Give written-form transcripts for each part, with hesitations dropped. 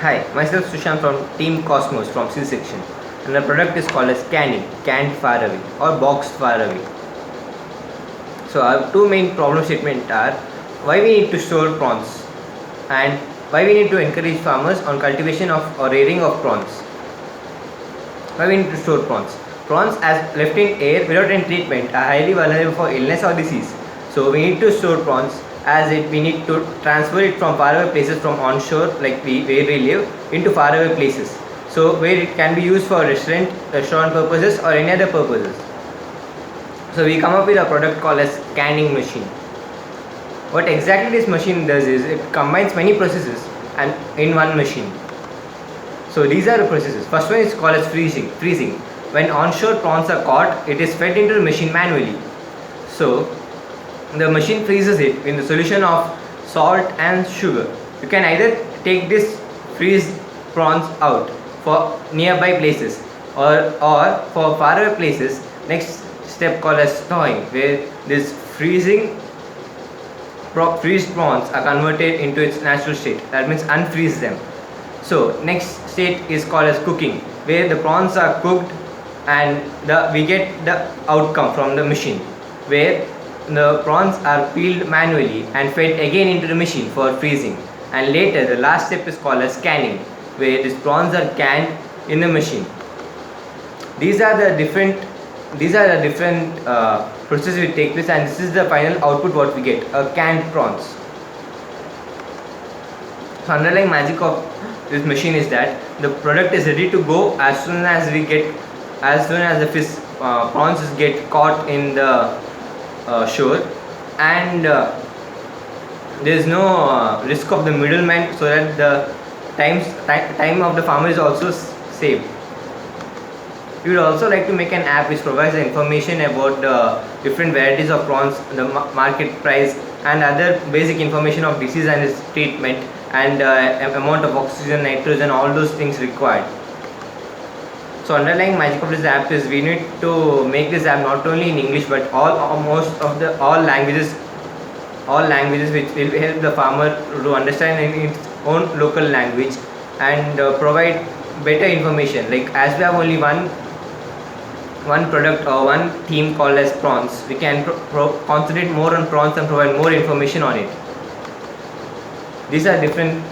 Hi, myself Sushant from Team Cosmos from C section, and the product is called as canning, canned far away or boxed far away. So our two main problem statements are why we need to store prawns and why we need to encourage farmers on cultivation of or rearing of prawns. Why we need to store prawns? Prawns as left in air without any treatment are highly vulnerable for illness or disease. So we need to store prawns as we need to transfer it from faraway places from onshore like where we live into faraway places. So where it can be used for restaurant purposes or any other purposes. So we come up with a product called as canning machine. What exactly this machine does is it combines many processes and in one machine. So these are the processes. First one is called as freezing. Freezing. When onshore prawns are caught, it is fed into the machine manually. So the machine freezes it in the solution of salt and sugar. You can either take this freeze prawns out for nearby places or for faraway places. Next step called as thawing, where this freezed prawns are converted into its natural state. That means unfreeze them. So next state is called as cooking, where the prawns are cooked and we get the outcome from the machine, where the prawns are peeled manually and fed again into the machine for freezing. And later the last step is called as canning, where these prawns are canned in the machine. These are the different processes which take place, and this is the final output what we get, a canned prawns. So underlying magic of this machine is that the product is ready to go as soon as the fish prawns get caught in the shore, and there is no risk of the middleman, so that the time of the farmer is also saved. We would also like to make an app which provides the information about the different varieties of prawns, the market price, and other basic information of disease and its treatment, and amount of oxygen, nitrogen, all those things required. So underlying magic of this app is we need to make this app not only in English but all languages which will help the farmer to understand in its own local language and provide better information. Like as we have only one product or one theme called as prawns, we can concentrate more on prawns and provide more information on it. These are different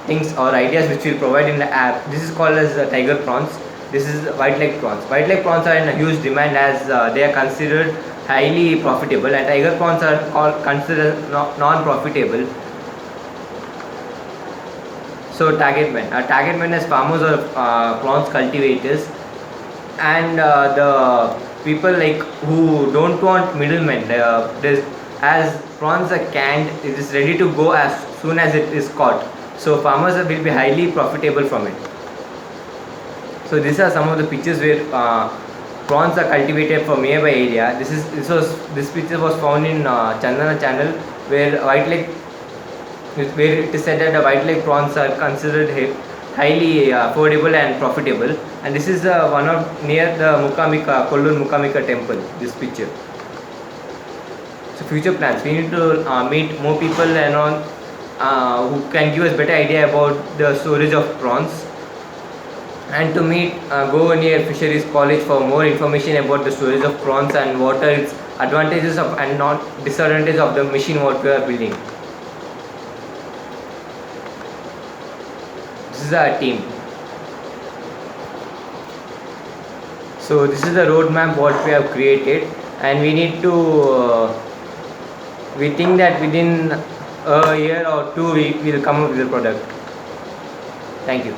things or ideas which we'll provide in the app. This is called as tiger prawns. This is white leg prawns. White leg prawns are in a huge demand as they are considered highly profitable, and tiger prawns are considered non-profitable. So target men as farmers or prawns cultivators, and the people like who don't want middlemen. As prawns are canned, it is ready to go as soon as it is caught. So farmers will be highly profitable from it. So these are some of the pictures where prawns are cultivated from nearby area. This picture was found in Chandana channel, where it is said that the white leg prawns are considered highly affordable and profitable. And this is one of near the Kollur Mukamika temple. This picture. So future plans, we need to meet more people and all who can give us better idea about the storage of prawns, and to go near Fisheries College for more information about the storage of prawns and what are its advantages of and not disadvantages of the machine what we are building. This is our team. So this is the roadmap what we have created, and we need to we think that within a year or two we will come up with the product. Thank you.